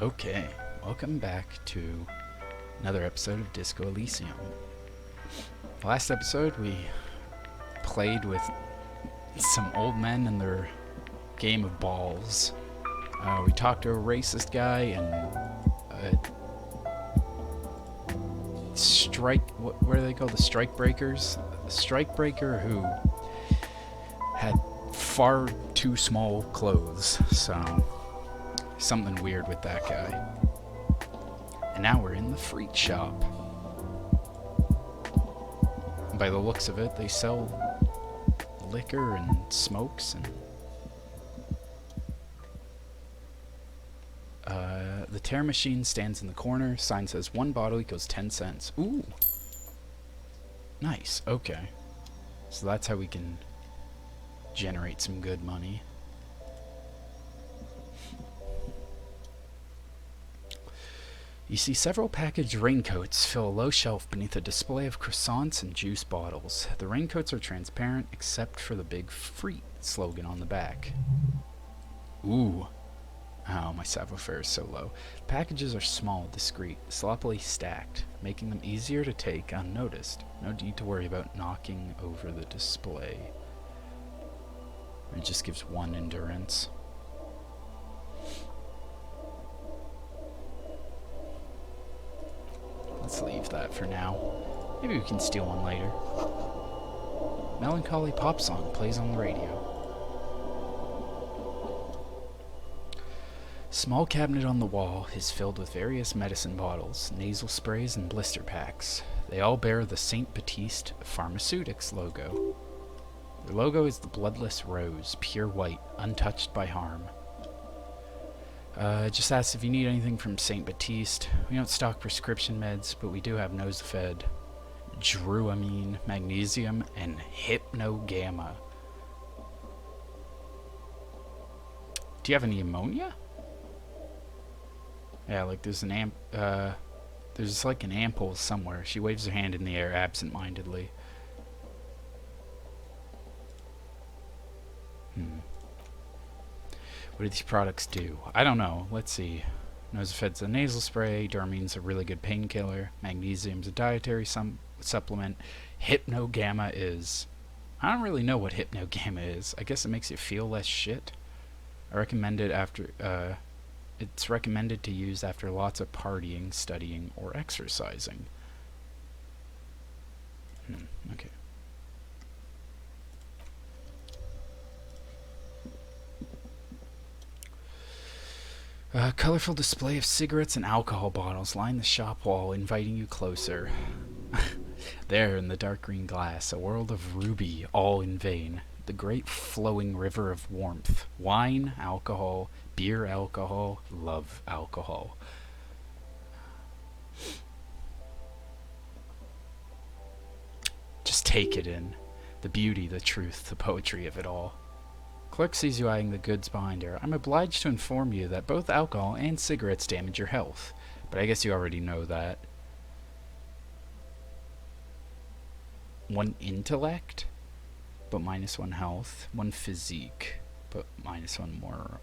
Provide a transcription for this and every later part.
Okay, welcome back to another episode of Disco Elysium. Last episode we played with some old men and their game of balls. We talked to a racist guy and a what are they called? The strike breakers? A strike breaker who had far too small clothes, so something weird with that guy. And now we're in the freak shop. By the looks of it, they sell liquor and smokes and the tear machine stands in the corner. Sign says 1 bottle equals 10 cents. Ooh. Nice. Okay. So that's how we can generate some good money. You see several packaged raincoats fill a low shelf beneath a display of croissants and juice bottles. The raincoats are transparent except for the big "Freet" slogan on the back. Ooh. Oh, my savoir-faire is so low. The packages are small, discreet, sloppily stacked, making them easier to take unnoticed. No need to worry about knocking over the display. It just gives 1 endurance. Let's leave that for now. Maybe we can steal one later. Melancholy pop song plays on the radio. Small cabinet on the wall is filled with various medicine bottles, nasal sprays, and blister packs. They all bear the St. Baptiste Pharmaceutics logo. The logo is the bloodless rose, pure white, untouched by harm. Just asks if you need anything from St. Baptiste. We don't stock prescription meds, but we do have Nosefed, Druamine, magnesium, and Hypnogamma. Do you have any ammonia? Yeah, like there's an there's like an ampoule somewhere. She waves her hand in the air absent-mindedly. What do these products do? I don't know. Let's see. Nosefed's a nasal spray. Duramine's a really good painkiller. Magnesium's a dietary supplement. Hypnogamma is... I don't really know what Hypnogamma is. I guess it makes you feel less shit. I recommend it after... it's recommended to use after lots of partying, studying, or exercising. Okay. A colorful display of cigarettes and alcohol bottles line the shop wall, inviting you closer. There, in the dark green glass, a world of ruby, all in vain. The great flowing river of warmth. Wine, alcohol, beer, alcohol, love, alcohol. Just take it in. The beauty, the truth, the poetry of it all. Clerk sees you eyeing the goods behind her. I'm obliged to inform you that both alcohol and cigarettes damage your health. But I guess you already know that. 1 intellect, but -1 health. 1 physique, but -1 more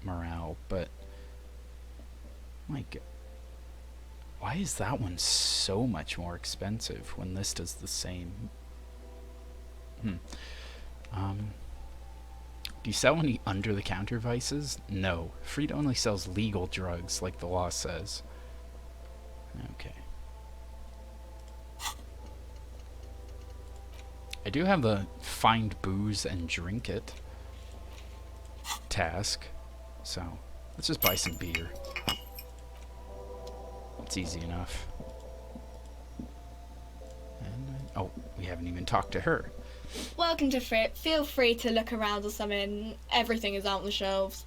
morale. But my God, why is that one so much more expensive when this does the same? Do you sell any under-the-counter vices? No. Freet only sells legal drugs, like the law says. Okay. I do have the find booze and drink it task, so let's just buy some beer. It's easy enough. And oh, we haven't even talked to her. Welcome to Frit. Feel free to look around or something. Everything is out on the shelves.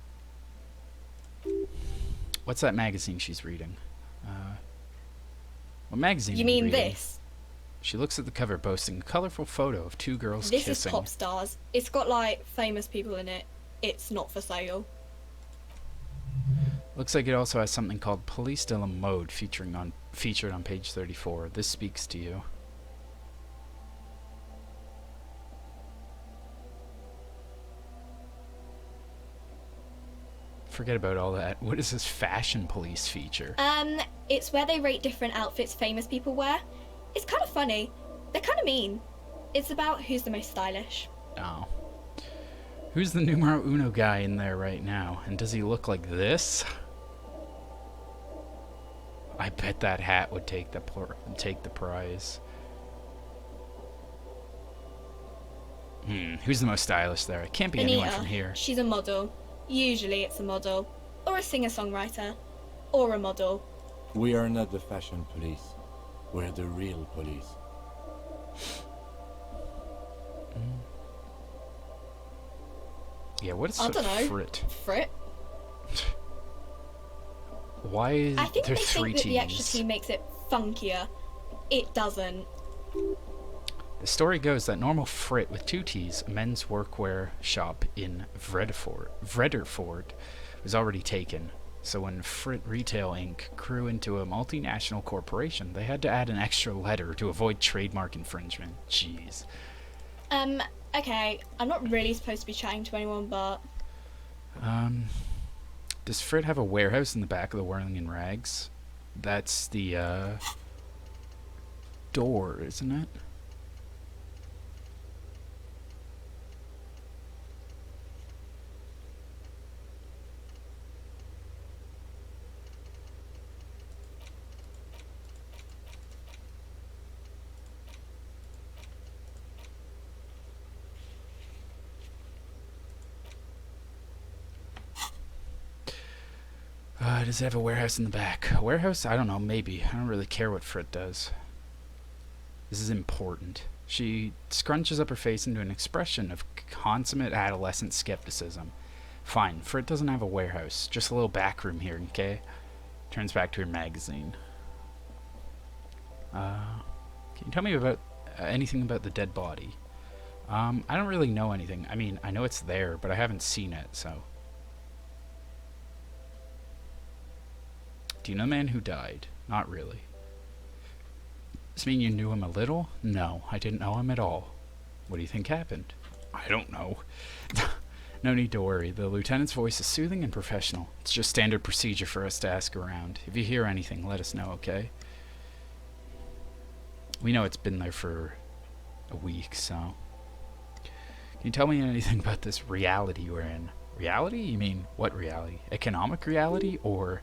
What's that magazine she's reading? What magazine? You mean this? She looks at the cover, boasting a colorful photo of 2 girls This kissing. is Pop Stars. It's got like famous people in it. It's not for sale. Looks like it also has something called Police de la Mode featured on page 34. This speaks to you. Forget about all that. What is this fashion police feature? It's where they rate different outfits famous people wear. It's kind of funny. They're kind of mean. It's about who's the most stylish. Oh. Who's the numero uno guy in there right now? And does he look like this? I bet that hat would take the prize. Who's the most stylish there? It can't be anyone from here. She's a model. Usually it's a model. Or a singer-songwriter. Or a model. We are not the fashion police. We're the real police. Yeah, what is I don't know. Frit? Frit? Why is I think there they three think that T's? the extra T makes it funkier. It doesn't. The story goes that normal Frit with 2 T's, a men's workwear shop in Vrederford, was already taken. So when Frit Retail Inc. grew into a multinational corporation, they had to add an extra letter to avoid trademark infringement. Jeez. Okay, I'm not really supposed to be chatting to anyone, but... Does Frit have a warehouse in the back of the Whirling in Rags? That's the, door, isn't it? Does it have a warehouse in the back? A warehouse? I don't know, maybe. I don't really care what Frit does. This is important. She scrunches up her face into an expression of consummate adolescent skepticism. Fine, Frit doesn't have a warehouse. Just a little back room here, okay? Turns back to her magazine. Can you tell me about anything about the dead body? I don't really know anything. I mean, I know it's there, but I haven't seen it, so... Do you know the man who died? Not really. Does this mean you knew him a little? No, I didn't know him at all. What do you think happened? I don't know. No need to worry. The lieutenant's voice is soothing and professional. It's just standard procedure for us to ask around. If you hear anything, let us know, okay? We know it's been there for a week, so... Can you tell me anything about this reality we're in? Reality? You mean what reality? Economic reality, or...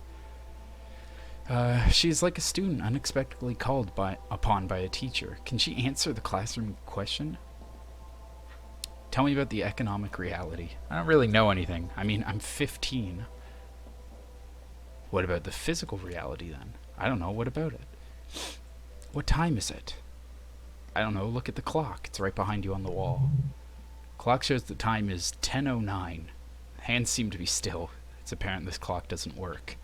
she's like a student unexpectedly called upon by a teacher. Can she answer the classroom question? Tell me about the economic reality. I don't really know anything. I mean, I'm 15. What about the physical reality then? I don't know. What about it? What time is it? I don't know. Look at the clock. It's right behind you on the wall. Clock shows the time is 10:09. Hands seem to be still. It's apparent this clock doesn't work.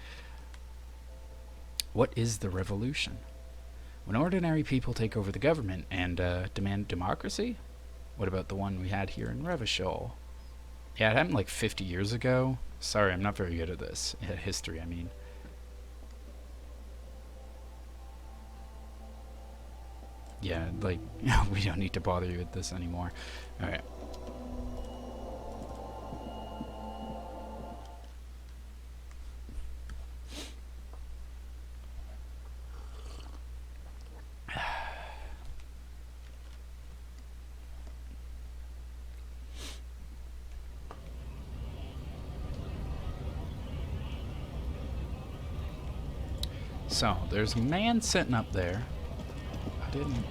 What is the revolution? When ordinary people take over the government and demand democracy? What about the one we had here in Revachol? Yeah, it happened like 50 years ago. Sorry, I'm not very good at this. History, I mean. Yeah, like, we don't need to bother you with this anymore. Alright. So, there's a man sitting up there. I didn't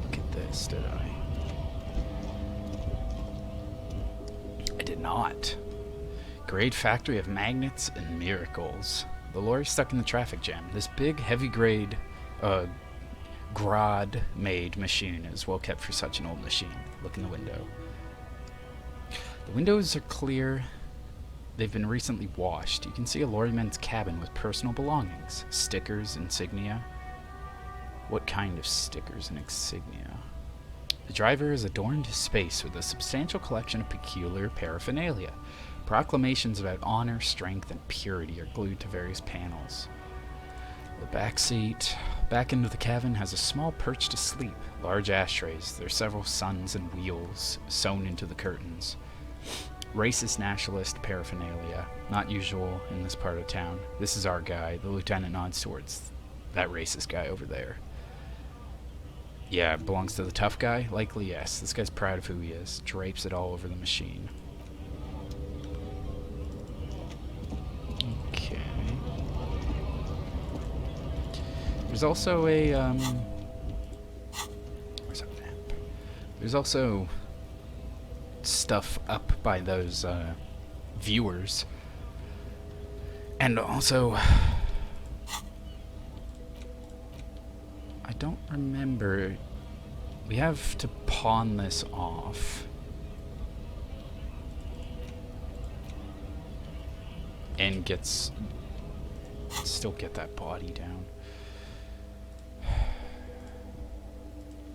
look at this, did I? I did not. Great factory of magnets and miracles. The lorry's stuck in the traffic jam. This big, heavy-grade, Grod-made machine is well kept for such an old machine. Look in the window. The windows are clear. They've been recently washed. You can see a lorryman's cabin with personal belongings. Stickers, insignia. What kind of stickers and insignia? The driver has adorned his space with a substantial collection of peculiar paraphernalia. Proclamations about honor, strength, and purity are glued to various panels. The back seat, back end of the cabin, has a small perch to sleep. Large ashtrays. There are several suns and wheels sewn into the curtains. Racist nationalist paraphernalia. Not usual in this part of town. This is our guy. The lieutenant nods towards that racist guy over there. Yeah, belongs to the tough guy? Likely yes. This guy's proud of who he is. Drapes it all over the machine. Okay. There's also a, where's that map? There's also stuff up by those, viewers. And also, I don't remember. We have to pawn this off. And still get that body down.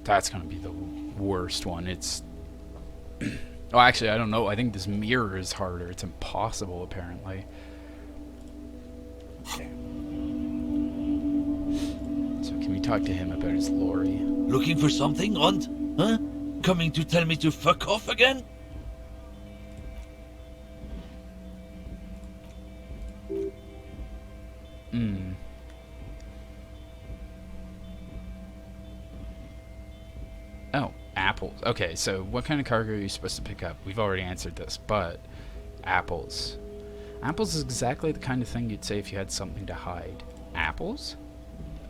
That's gonna be the worst one. It's... oh, actually, I don't know. I think this mirror is harder. It's impossible, apparently. Okay. So can we talk to him about his lorry? Looking for something, Aunt? Huh? Coming to tell me to fuck off again? Oh, apples. Okay, so what kind of cargo are you supposed to pick up? We've already answered this, but apples. Apples is exactly the kind of thing you'd say if you had something to hide. Apples?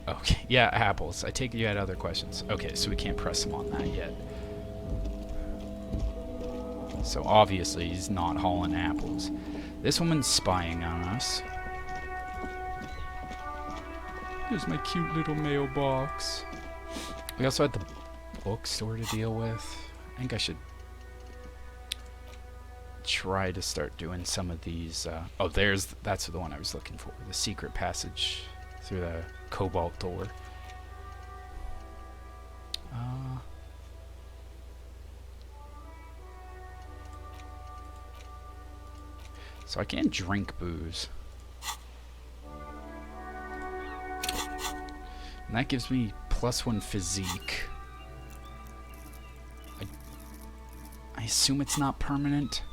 Okay, yeah, apples. I take it you had other questions. Okay, so we can't press him on that yet. So obviously he's not hauling apples. This woman's spying on us. Here's my cute little mailbox. We also had the bookstore to deal with. I think I should try to start doing some of these. Oh, that's the one I was looking for. The secret passage through the cobalt door. So I can't drink booze. And that gives me +1 physique. I assume it's not permanent,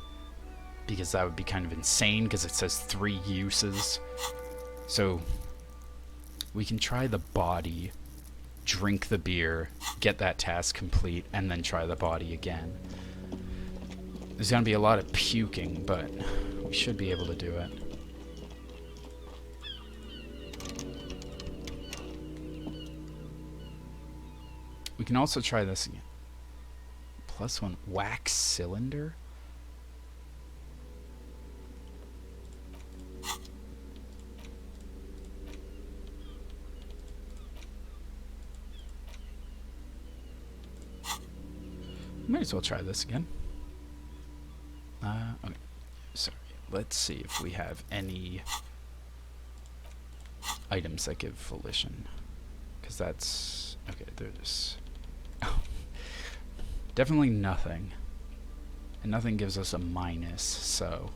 because that would be kind of insane, because it says 3 uses. So we can try the body, drink the beer, get that task complete, and then try the body again. There's gonna be a lot of puking, but we should be able to do it. We can also try this again. +1 wax cylinder. Might as well try this again. Okay. Sorry. Let's see if we have any items that give volition. Because that's... okay, there's... oh. Definitely nothing. And nothing gives us a minus, so...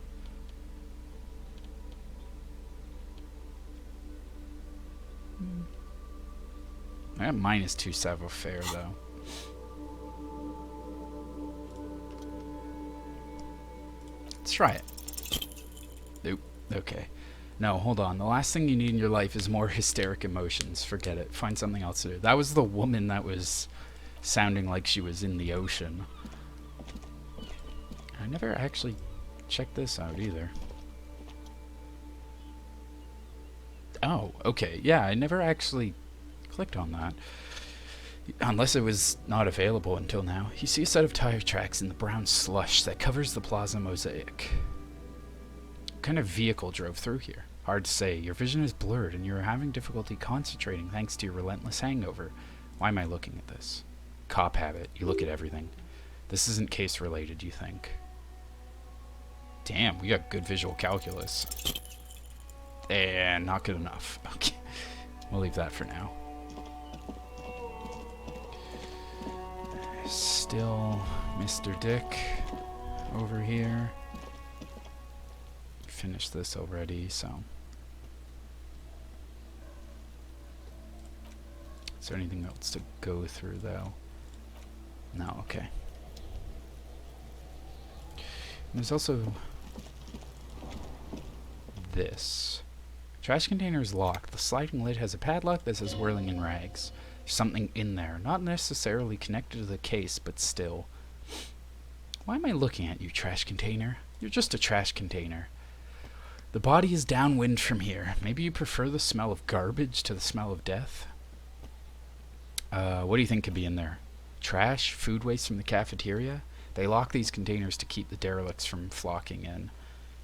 I got -2 savoir-faire, though. Let's try it. Nope. Okay. No, hold on. The last thing you need in your life is more hysteric emotions. Forget it. Find something else to do. That was the woman that was sounding like she was in the ocean. I never actually checked this out either. Oh, okay. Yeah, I never actually clicked on that. Unless it was not available until now. You see a set of tire tracks in the brown slush that covers the plaza mosaic. What kind of vehicle drove through here? Hard to say. Your vision is blurred and you're having difficulty concentrating thanks to your relentless hangover. Why am I looking at this? Cop habit. You look at everything. This isn't case related, you think. Damn, we got good visual calculus. And not good enough. Okay. We'll leave that for now. Still Mr. Dick over here. Finished this already, so. Is there anything else to go through, though? No, okay. There's also this. Trash container is locked. The sliding lid has a padlock that says whirling in rags. There's something in there. Not necessarily connected to the case, but still. Why am I looking at you, trash container? You're just a trash container. The body is downwind from here. Maybe you prefer the smell of garbage to the smell of death? What do you think could be in there? Trash? Food waste from the cafeteria? They lock these containers to keep the derelicts from flocking in.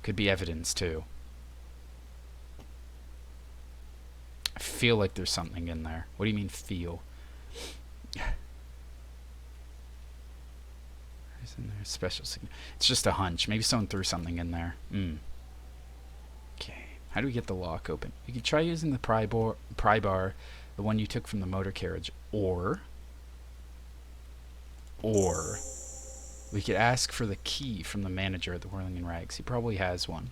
Could be evidence, too. I feel like there's something in there. What do you mean, feel? What's in there? Special signal. It's just a hunch. Maybe someone threw something in there. Okay. How do we get the lock open? You could try using the pry bar, the one you took from the motor carriage, or we could ask for the key from the manager at the Whirling in Rags. He probably has one.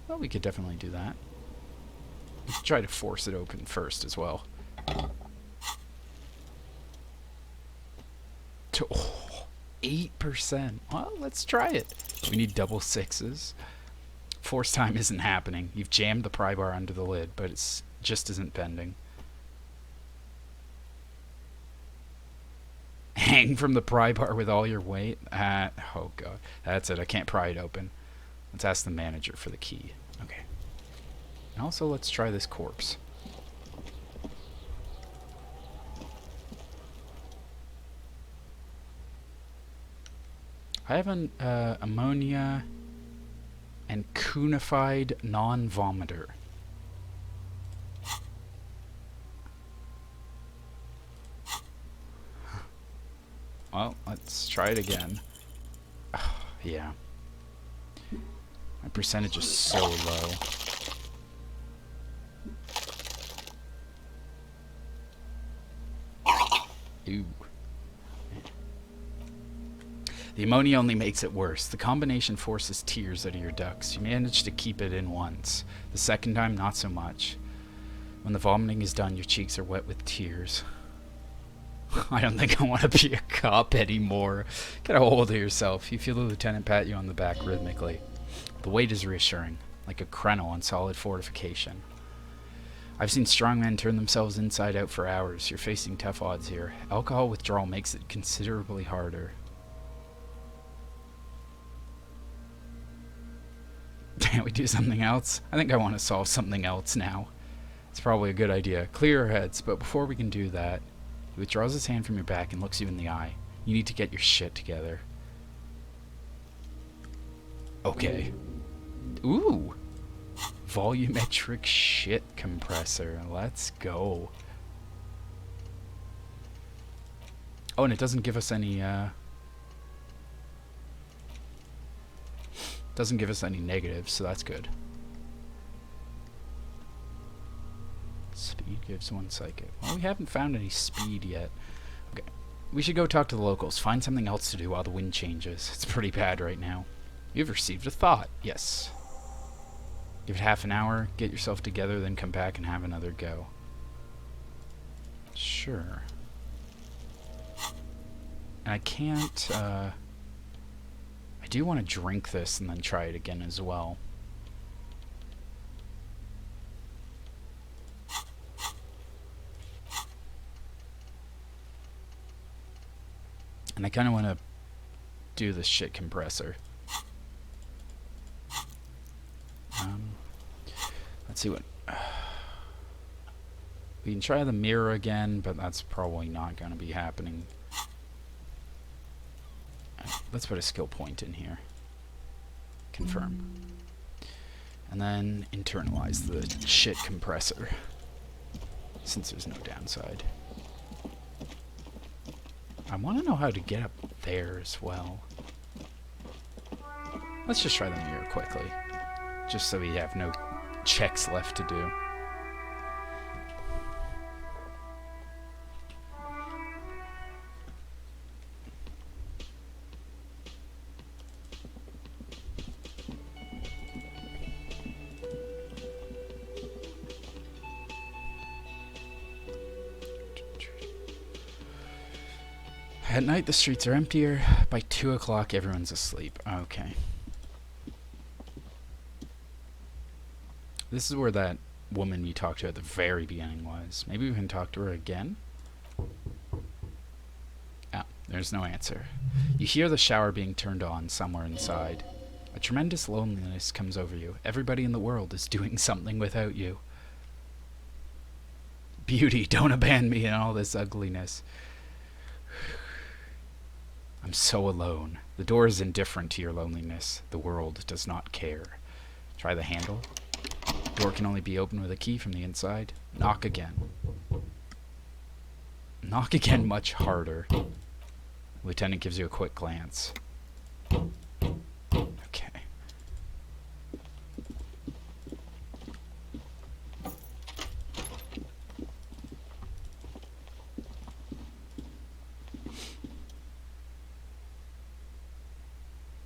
Well, we could definitely do that. We could try to force it open first as well. Oh, 8%. Well, let's try it. We need double sixes. Force time isn't happening. You've jammed the pry bar under the lid, but it's just isn't bending. Hang from the pry bar with all your weight. Oh god, that's it. I can't pry it open. Let's ask the manager for the key. Okay. And also, let's try this corpse. I have an ammonia and cunified non-vomiter. Well, let's try it again. Yeah. My percentage is so low. Ooh. The ammonia only makes it worse. The combination forces tears out of your ducts. You manage to keep it in once. The second time, not so much. When the vomiting is done, your cheeks are wet with tears. I don't think I want to be a cop anymore. Get a hold of yourself. You feel the lieutenant pat you on the back rhythmically. The weight is reassuring, like a krenel on solid fortification. I've seen strong men turn themselves inside out for hours. You're facing tough odds here. Alcohol withdrawal makes it considerably harder. Can't we do something else? I think I want to solve something else now. It's probably a good idea. Clear our heads, but before we can do that, he withdraws his hand from your back and looks you in the eye. You need to get your shit together. Okay. Ooh. Volumetric shit compressor. Let's go. Oh, and it doesn't give us any, doesn't give us any negatives, so that's good. Speed gives one psychic. Well, we haven't found any speed yet. Okay. We should go talk to the locals. Find something else to do while the wind changes. It's pretty bad right now. You've received a thought. Yes. Give it half an hour, get yourself together, then come back and have another go. Sure. And I can't, I do want to drink this and then try it again as well. And I kind of want to do this shit compressor. Let's see what... we can try the mirror again, but that's probably not going to be happening. Let's put a skill point in here. Confirm. And then internalize the shit compressor, since there's no downside. I want to know how to get up there as well. Let's just try the mirror quickly, just so we have no checks left to do. At night, the streets are emptier. By 2 o'clock, everyone's asleep. Okay. This is where that woman you talked to at the very beginning was. Maybe we can talk to her again? Ah, there's no answer. You hear the shower being turned on somewhere inside. A tremendous loneliness comes over you. Everybody in the world is doing something without you. Beauty, don't abandon me in all this ugliness. I'm so alone. The door is indifferent to your loneliness. The world does not care. Try the handle. Door can only be opened with a key from the inside. Knock again. Knock again much harder. Lieutenant gives you a quick glance. Okay.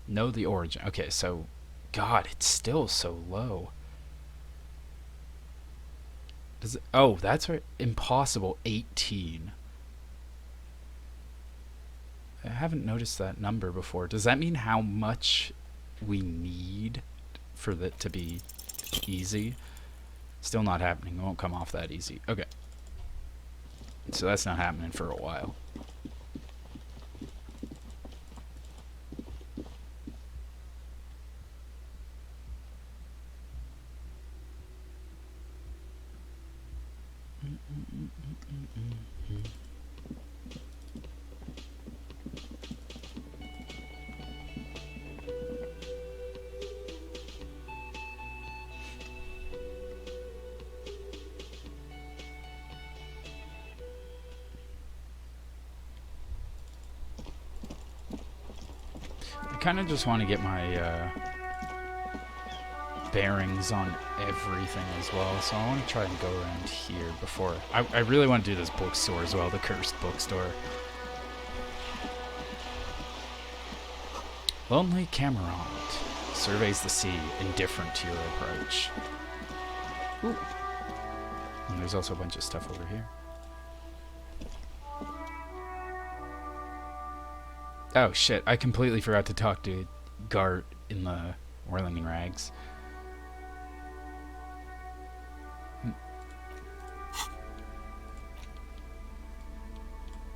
Know the origin. Okay, so... God, it's still so low. Does it, oh, that's right. Impossible 18. I haven't noticed that number before. Does that mean how much we need for that to be easy? Still not happening. It won't come off that easy. Okay. So that's not happening for a while. I kind of just want to get my bearings on everything as well, so I want to try and go around here before. I really want to do this bookstore as well, the cursed bookstore. Lonely Cameront surveys the sea, indifferent to your approach. Ooh. And there's also a bunch of stuff over here. Oh shit, I completely forgot to talk to Gart in the Whirling in Rags.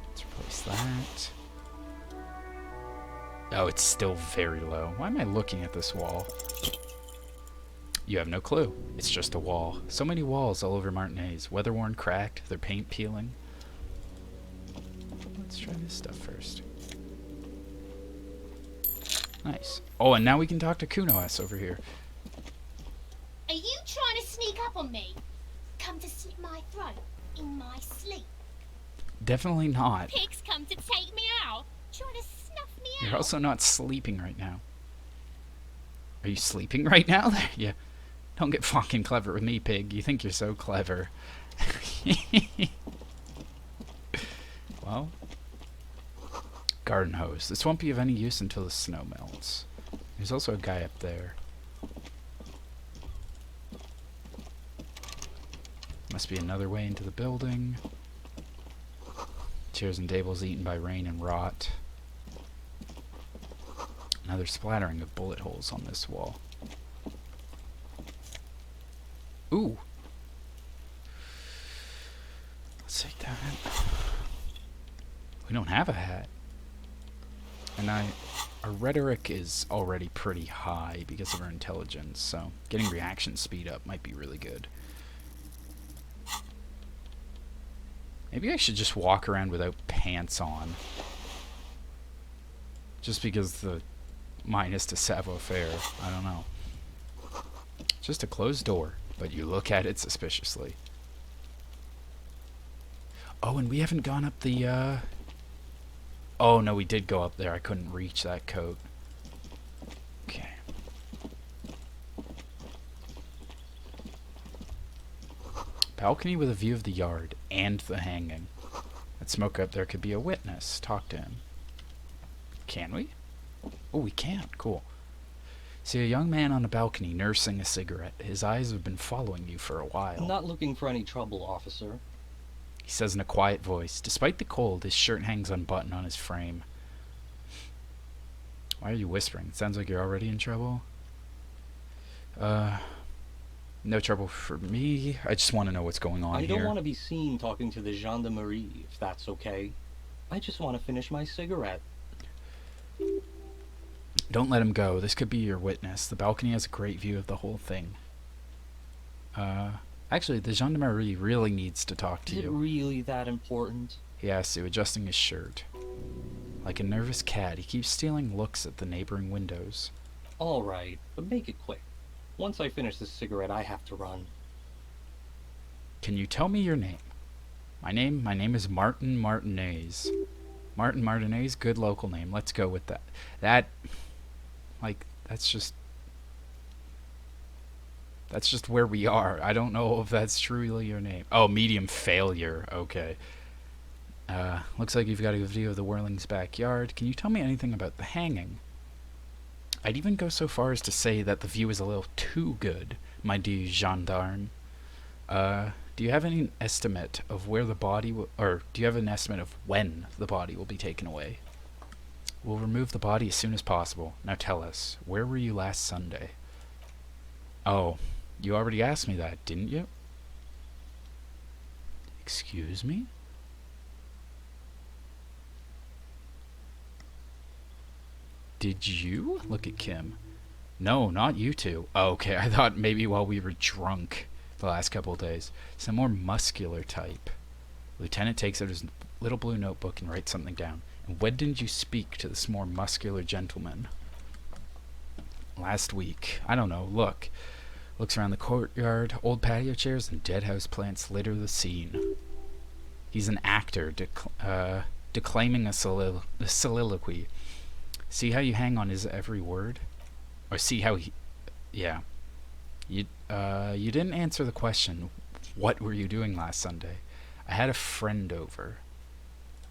Let's replace that. Oh, it's still very low. Why am I looking at this wall? You have no clue. It's just a wall. So many walls all over Martinez. Weather-worn, cracked, their paint peeling. Let's try this stuff first. Nice. Oh, and now we can talk to Kuno-S over here. Are you trying to sneak up on me? Come to slit my throat in my sleep? Definitely not. Pigs come to take me out, trying to snuff me out. You're also not sleeping right now. Are you sleeping right now? Yeah. Don't get fucking clever with me, pig. You think you're so clever. Well... Garden hose. This won't be of any use until the snow melts. There's also a guy up there. Must be another way into the building. Chairs and tables eaten by rain and rot. Another splattering of bullet holes on this wall. Ooh. Let's take that. We don't have a hat. And our rhetoric is already pretty high because of our intelligence, so getting reaction speed up might be really good. Maybe I should just walk around without pants on. Just because the minus to savoir-faire. I don't know. Just a closed door, but you look at it suspiciously. Oh, and we haven't gone up the, Oh, no, we did go up there. I couldn't reach that coat. Okay. Balcony with a view of the yard and the hanging. That smoker up there could be a witness. Talk to him. Can we? Oh, we can. Cool. See a young man on a balcony nursing a cigarette. His eyes have been following you for a while. Not looking for any trouble, officer. He says in a quiet voice. Despite the cold, his shirt hangs unbuttoned on his frame. Why are you whispering? It sounds like you're already in trouble. No trouble for me. I just want to know what's going on I here. don't want to be seen talking to the gendarmerie, if that's okay. I just want to finish my cigarette. Don't let him go. This could be your witness. The balcony has a great view of the whole thing. Actually, the gendarmerie really needs to talk to Is it you. really that important? He asks you, adjusting his shirt. Like a nervous cat, he keeps stealing looks at the neighboring windows. Alright, but make it quick. Once I finish this cigarette, I have to run. Can you tell me your name? My name is Martin Martinez. Martin Martinez, good local name. Let's go with that. That's just where we are. I don't know if that's truly your name. Oh, medium failure. Okay. Looks like you've got a view of the Whirling's backyard. Can you tell me anything about the hanging? I'd even go so far as to say that the view is a little too good, my dear gendarme. Do you have any estimate of where the body will, or do you have an estimate of when the body will be taken away? We'll remove the body as soon as possible. Now tell us, where were you last Sunday? Oh, you already asked me that, didn't you? Excuse me? Did you? Look at Kim. No, not you two. Oh, okay, I thought maybe while we were drunk the last couple of days. Some more muscular type. Lieutenant takes out his little blue notebook and writes something down. And when did you speak to this more muscular gentleman? Last week. I don't know. Look. Looks around the courtyard. Old patio chairs and dead house plants litter the scene. He's an actor declaiming a soliloquy. See how you hang on his every word? Or see how he... Yeah. You didn't answer the question. What were you doing last Sunday? I had a friend over.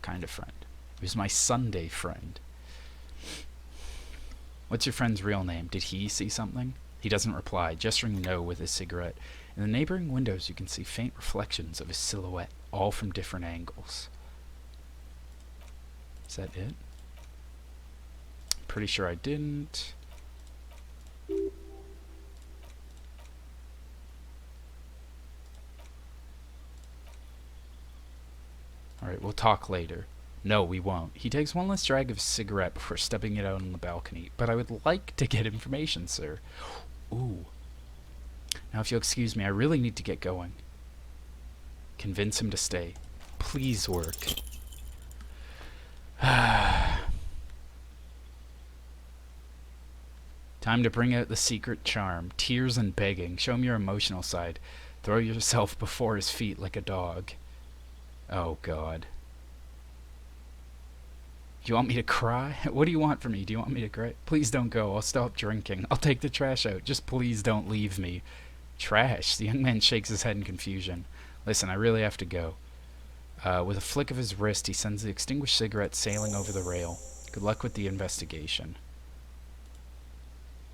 Kind of friend. He was my Sunday friend. What's your friend's real name? Did he see something? He doesn't reply, gesturing no with his cigarette. In the neighboring windows you can see faint reflections of his silhouette, all from different angles. Is that it? Pretty sure I didn't. Alright, we'll talk later. No, we won't. He takes one last drag of his cigarette before stepping it out on the balcony. But I would like to get information, sir. Ooh. Now, if you'll excuse me, I really need to get going. Convince him to stay. Please work. Time to bring out the secret charm. Tears and begging. Show him your emotional side. Throw yourself before his feet like a dog. Oh, God. Do you want me to cry? What do you want from me? Do you want me to cry? Please don't go. I'll stop drinking. I'll take the trash out. Just please don't leave me. Trash? The young man shakes his head in confusion. Listen, I really have to go. With a flick of his wrist, he sends the extinguished cigarette sailing over the rail. Good luck with the investigation.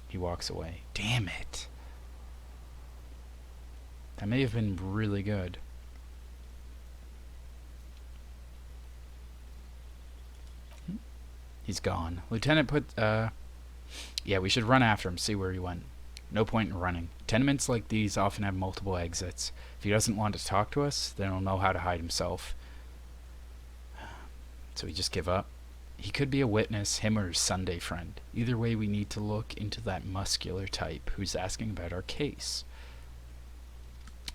He walks away. Damn it. That may have been really good. He's gone. Lieutenant put, yeah, we should run after him, see where he went. No point in running. Tenements like these often have multiple exits. If he doesn't want to talk to us, then he'll know how to hide himself. So we just give up? He could be a witness, him or his Sunday friend. Either way, we need to look into that muscular type who's asking about our case.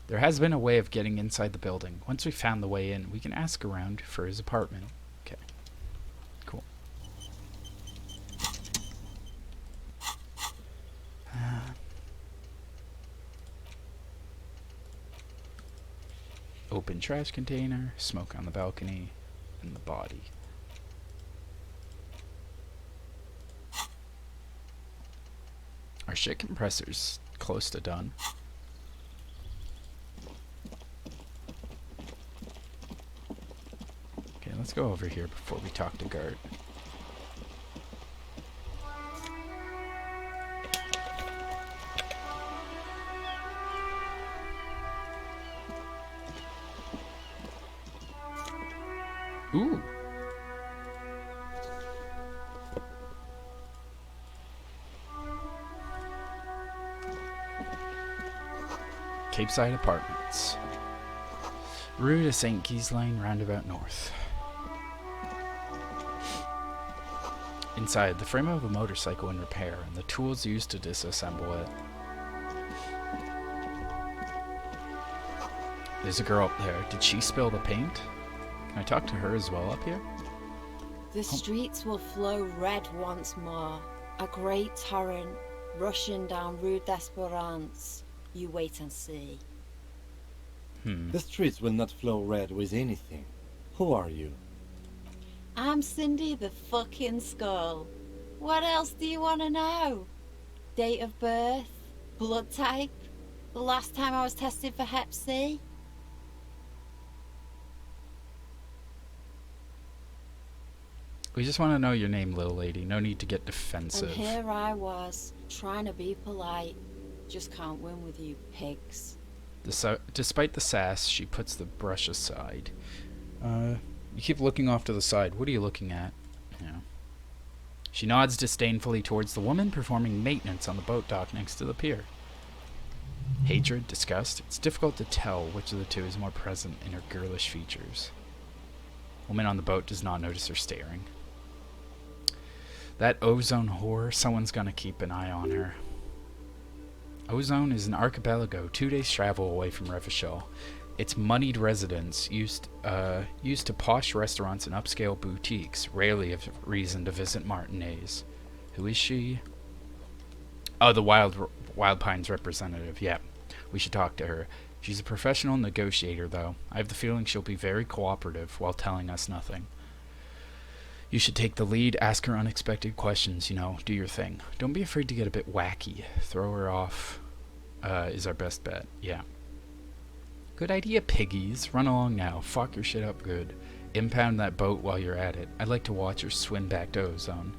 There has been a way of getting inside the building. Once we've found the way in, we can ask around for his apartment. Okay. Cool. Open trash container, smoke on the balcony, and the body. Our shit compressor's close to done. Okay, let's go over here before we talk to Gart. Capeside Apartments. Rue de St. Guy's Lane, roundabout north. Inside, the frame of a motorcycle in repair and the tools used to disassemble it. There's a girl up there. Did she spill the paint? Can I talk to her as well up here? The streets will flow red once more. A great torrent rushing down Rue d'Esperance. You wait and see. The streets will not flow red with anything. Who are you? I'm Cindy the fucking Skull. What else do you want to know? Date of birth? Blood type? The last time I was tested for Hep C? We just want to know your name, little lady. No need to get defensive. And here I was, trying to be polite. Just can't win with you pigs. Despite the sass, she puts the brush aside. You keep looking off to the side. What are you looking at? Yeah. She nods disdainfully towards the woman performing maintenance on the boat dock next to the pier. Hatred, disgust. It's difficult to tell which of the two is more present in her girlish features. Woman on the boat does not notice her staring. That Ozone whore, someone's gonna keep an eye on her. Ozone is an archipelago 2 days travel away from Revachol. Its moneyed residents used to posh restaurants and upscale boutiques, rarely have reason to visit Martinez. Who is she? Oh, the Wild Pines representative. Yeah, we should talk to her. She's a professional negotiator, though. I have the feeling she'll be very cooperative while telling us nothing. You should take the lead, ask her unexpected questions, you know, do your thing. Don't be afraid to get a bit wacky. Throw her off is our best bet. Yeah. Good idea, piggies. Run along now. Fuck your shit up good. Impound that boat while you're at it. I'd like to watch her swim back to Ozone.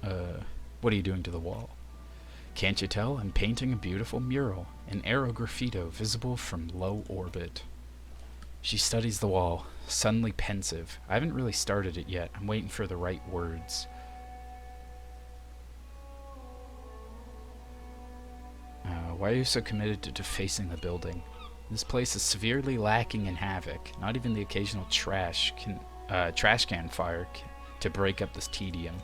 What are you doing to the wall? Can't you tell? I'm painting a beautiful mural. An aerograffito visible from low orbit. She studies the wall, suddenly pensive. I haven't really started it yet. I'm waiting for the right words. Why are you so committed to defacing the building? This place is severely lacking in havoc. Not even the occasional trash can fire to break up this tedium.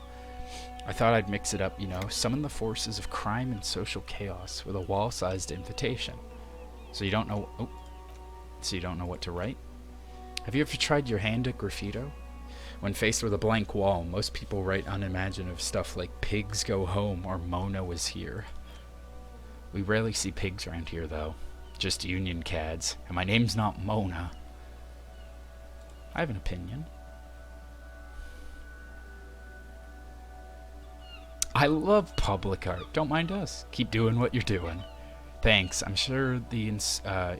I thought I'd mix it up, you know, summon the forces of crime and social chaos with a wall-sized invitation. So you don't know what to write? Have you ever tried your hand at graffito? When faced with a blank wall, most people write unimaginative stuff like "Pigs go home" or "Mona was here." We rarely see pigs around here, though. Just union cads. And my name's not Mona. I have an opinion. I love public art. Don't mind us. Keep doing what you're doing. Thanks. I'm sure the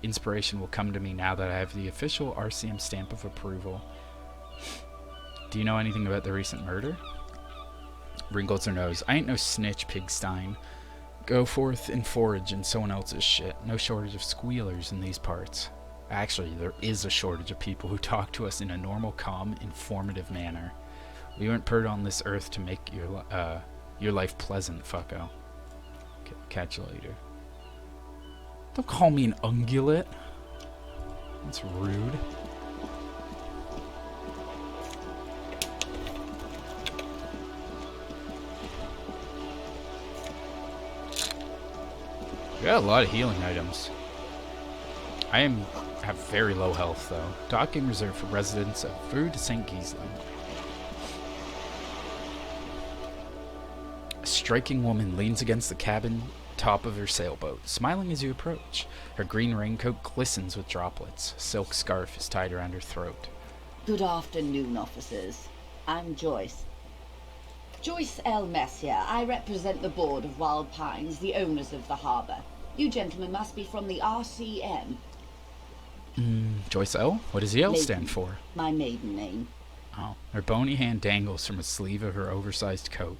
inspiration will come to me now that I have the official RCM stamp of approval. Do you know anything about the recent murder? Wrinkles her nose. I ain't no snitch, Pigstein. Go forth and forage in someone else's shit. No shortage of squealers in these parts. Actually, there is a shortage of people who talk to us in a normal, calm, informative manner. We weren't put on this earth to make your life pleasant, fucko. Catch you later. Don't call me an ungulate. That's rude. We got a lot of healing items. I have very low health, though. Docking reserved for residents of Rue de St. Guy's Lane. A striking woman leans against the cabin top of her sailboat, smiling as you approach. Her green raincoat glistens with droplets. A silk scarf is tied around her throat. Good afternoon, officers. I'm Joyce. Joyce L. Messier. I represent the board of Wild Pines, the owners of the harbour. You gentlemen must be from the RCM. Joyce L? What does the L Maiden. stand for? My maiden name. Oh. Her bony hand dangles from a sleeve of her oversized coat.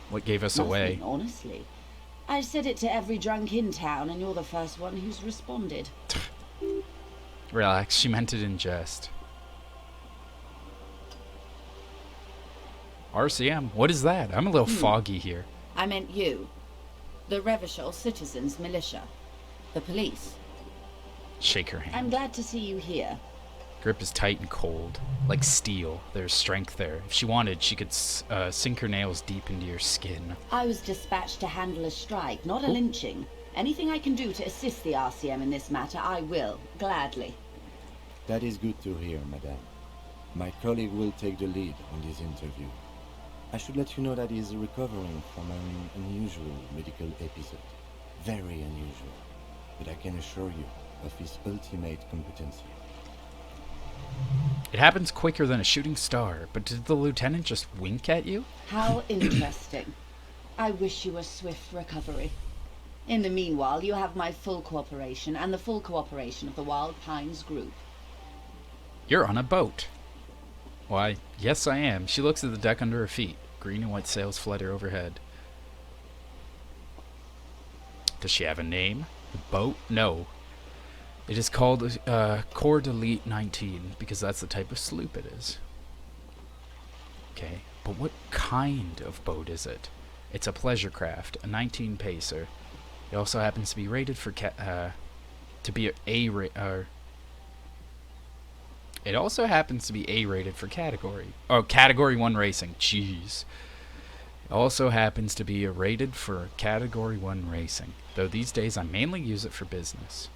What gave us away? Nothing, honestly. I've said it to every drunk in town, and you're the first one who's responded. Relax, she meant it in jest. RCM? What is that? I'm a little foggy here. I meant you. The Revachol Citizens Militia. The police. Shake her hand. I'm glad to see you here. Grip is tight and cold, like steel. There's strength there. If she wanted, she could sink her nails deep into your skin. I was dispatched to handle a strike, not a lynching. Anything I can do to assist the RCM in this matter, I will, gladly. That is good to hear, madame. My colleague will take the lead on this interview. I should let you know that he is recovering from an unusual medical episode. Very unusual. But I can assure you of his ultimate competency. It happens quicker than a shooting star, but did the lieutenant just wink at you? How interesting. I wish you a swift recovery. In the meanwhile, you have my full cooperation and the full cooperation of the Wild Pines group. You're on a boat. Why, yes I am. She looks at the deck under her feet. Green and white sails flutter overhead. Does she have a name? The boat? No. It is called Corps d'Elite 19 because that's the type of sloop it is. Okay, but what kind of boat is it? It's a pleasure craft, a 19 pacer. It also happens to be rated for it also happens to be A-rated for category. Oh, category 1 racing. Jeez. It also happens to be rated for category 1 racing. Though these days I mainly use it for business.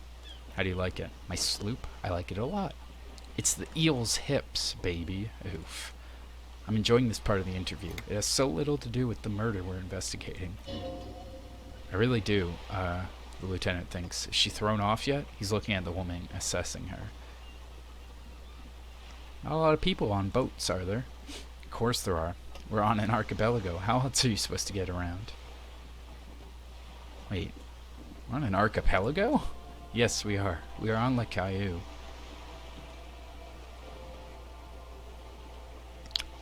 How do you like it? My sloop? I like it a lot. It's the eel's hips, baby. Oof. I'm enjoying this part of the interview. It has so little to do with the murder we're investigating. I really do. The lieutenant thinks. Is she thrown off yet? He's looking at the woman, assessing her. Not a lot of people on boats, are there? Of course there are. We're on an archipelago. How else are you supposed to get around? Wait. We're on an archipelago? Yes, we are. We are on Lake Caillou.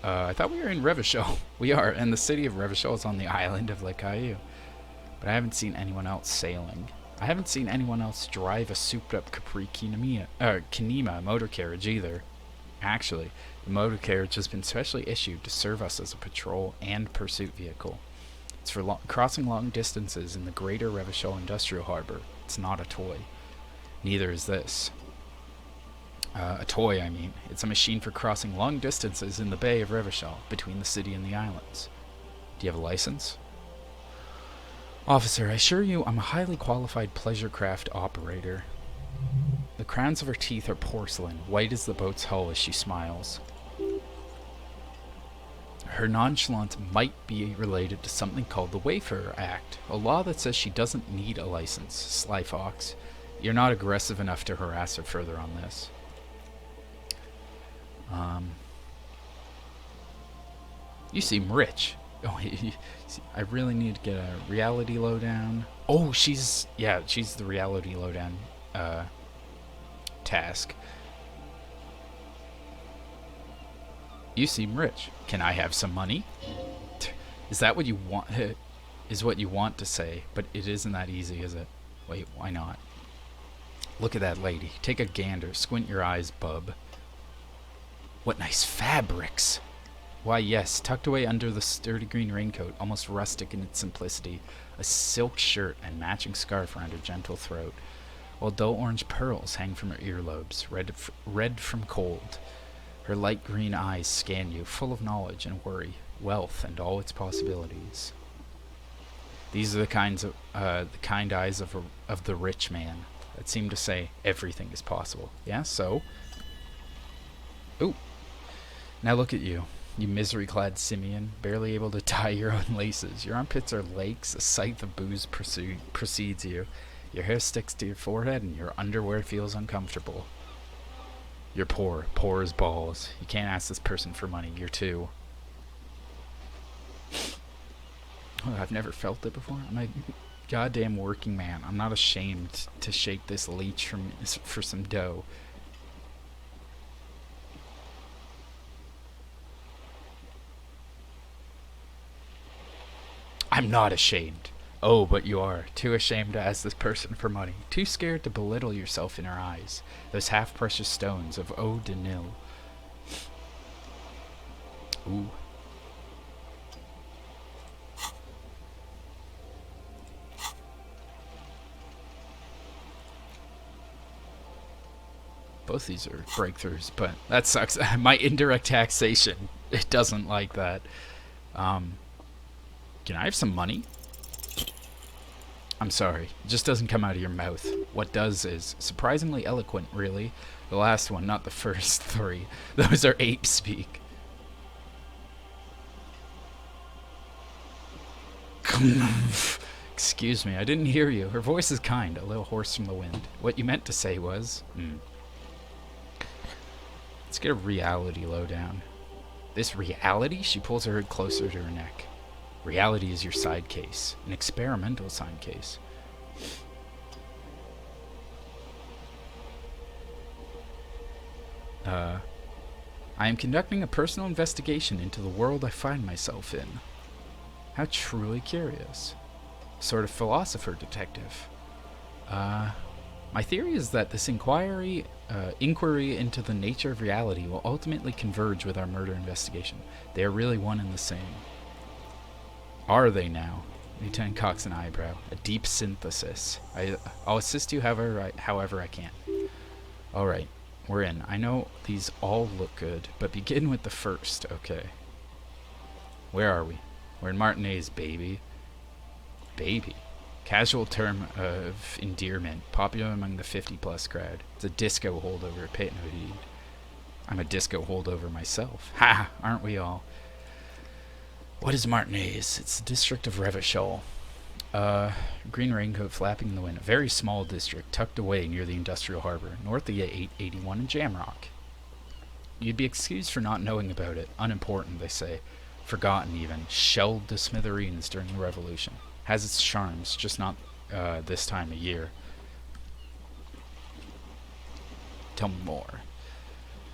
I thought we were in Revachol. We are, and the city of Revachol is on the island of Lake Caillou. But I haven't seen anyone else sailing. I haven't seen anyone else drive a souped-up Capri Kinema motor carriage either. Actually, the motor carriage has been specially issued to serve us as a patrol and pursuit vehicle. It's for crossing long distances in the greater Revachol Industrial Harbor. It's not a toy. Neither is this. A toy, I mean. It's a machine for crossing long distances in the Bay of Revachol, between the city and the islands. Do you have a license? Officer, I assure you I'm a highly qualified pleasure craft operator. The crowns of her teeth are porcelain, white as the boat's hull as she smiles. Her nonchalance might be related to something called the Wayfarer Act, a law that says she doesn't need a license. Sly fox, you're not aggressive enough to harass her further on this. You seem rich. Oh, I really need to get a reality lowdown. Oh, she's the reality lowdown task. You seem rich. Can I have some money? Is that what you want? Is what you want to say, but it isn't that easy, is it? Wait, why not? Look at that lady. Take a gander. Squint your eyes, bub. What nice fabrics! Why, yes, tucked away under the sturdy green raincoat, almost rustic in its simplicity, a silk shirt and matching scarf around her gentle throat, while dull orange pearls hang from her earlobes, red from cold. Her light green eyes scan you, full of knowledge and worry, wealth and all its possibilities. These are the kind eyes of the rich man that seem to say everything is possible. Yeah, so? Ooh. Now look at you. You misery-clad simian, barely able to tie your own laces. Your armpits are lakes, a scythe of booze precedes you. Your hair sticks to your forehead, and your underwear feels uncomfortable. You're poor as balls. You can't ask this person for money. You're too. Oh, I've never felt it before. I'm a goddamn working man. I'm not ashamed to shake this leech for some dough. I'm not ashamed. Oh, but you are. Too ashamed to ask this person for money. Too scared to belittle yourself in her eyes. Those half-precious stones of eau de Nil. Ooh. Both these are breakthroughs, but that sucks. My indirect taxation, it doesn't like that. Can I have some money? I'm sorry, it just doesn't come out of your mouth. What does is surprisingly eloquent, really. The last one, not the first three. Those are ape speak. Excuse me, I didn't hear you. Her voice is kind, a little hoarse from the wind. What you meant to say was... Let's get a reality lowdown. This reality? She pulls her head closer to her neck. Reality is your side case. An experimental side case. I am conducting a personal investigation into the world I find myself in. How truly curious. Sort of philosopher detective. My theory is that this inquiry into the nature of reality will ultimately converge with our murder investigation. They are really one and the same. Are they now? Lieutenant cocks an eyebrow. A deep synthesis. I'll assist you however I can. Alright, we're in. I know these all look good, but begin with the first, okay. Where are we? We're in Martinez, baby. Baby. Casual term of endearment, popular among the 50-plus crowd. It's a disco holdover, pay it no heed. I'm a disco holdover myself. Ha! Aren't we all? What is Martinez? It's the district of Revachol. Green raincoat flapping in the wind. A very small district, tucked away near the industrial harbor, north of the 881 and Jamrock. You'd be excused for not knowing about it. Unimportant, they say. Forgotten, even. Shelled to smithereens during the Revolution. Has its charms, just not this time of year. Tell me more.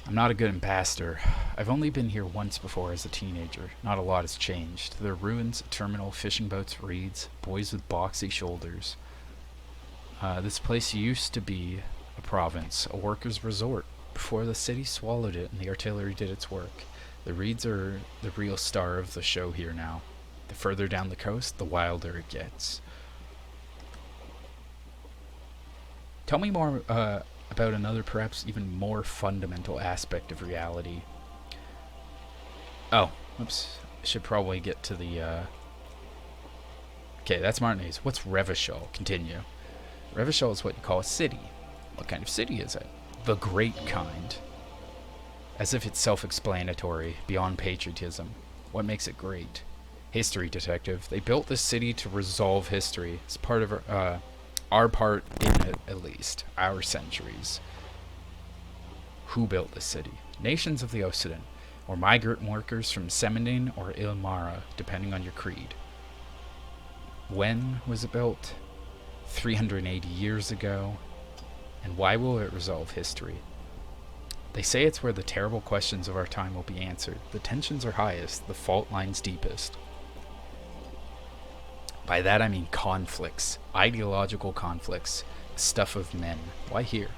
I'm not a good ambassador. I've only been here once before as a teenager. Not a lot has changed. There are ruins, a terminal, fishing boats, reeds, boys with boxy shoulders. This place used to be a province, a workers' resort, before the city swallowed it and the artillery did its work. The reeds are the real star of the show here now. The further down the coast, the wilder it gets. Tell me more about another, perhaps even more fundamental aspect of reality. Oh, oops. I should probably get to the, Okay, that's Martinez. What's Revachol? Continue. Revachol is what you call a city. What kind of city is it? The great kind. As if it's self-explanatory, beyond patriotism. What makes it great? History, detective. They built this city to resolve history. It's part of our part in it, at least. Our centuries. Who built this city? Nations of the Occident, or migrant workers from Semenine or Ilmara, depending on your creed. When was it built? 380 years ago. And why will it resolve history? They say it's where the terrible questions of our time will be answered. The tensions are highest, the fault lines deepest. By that I mean conflicts, ideological conflicts, the stuff of men. Why here?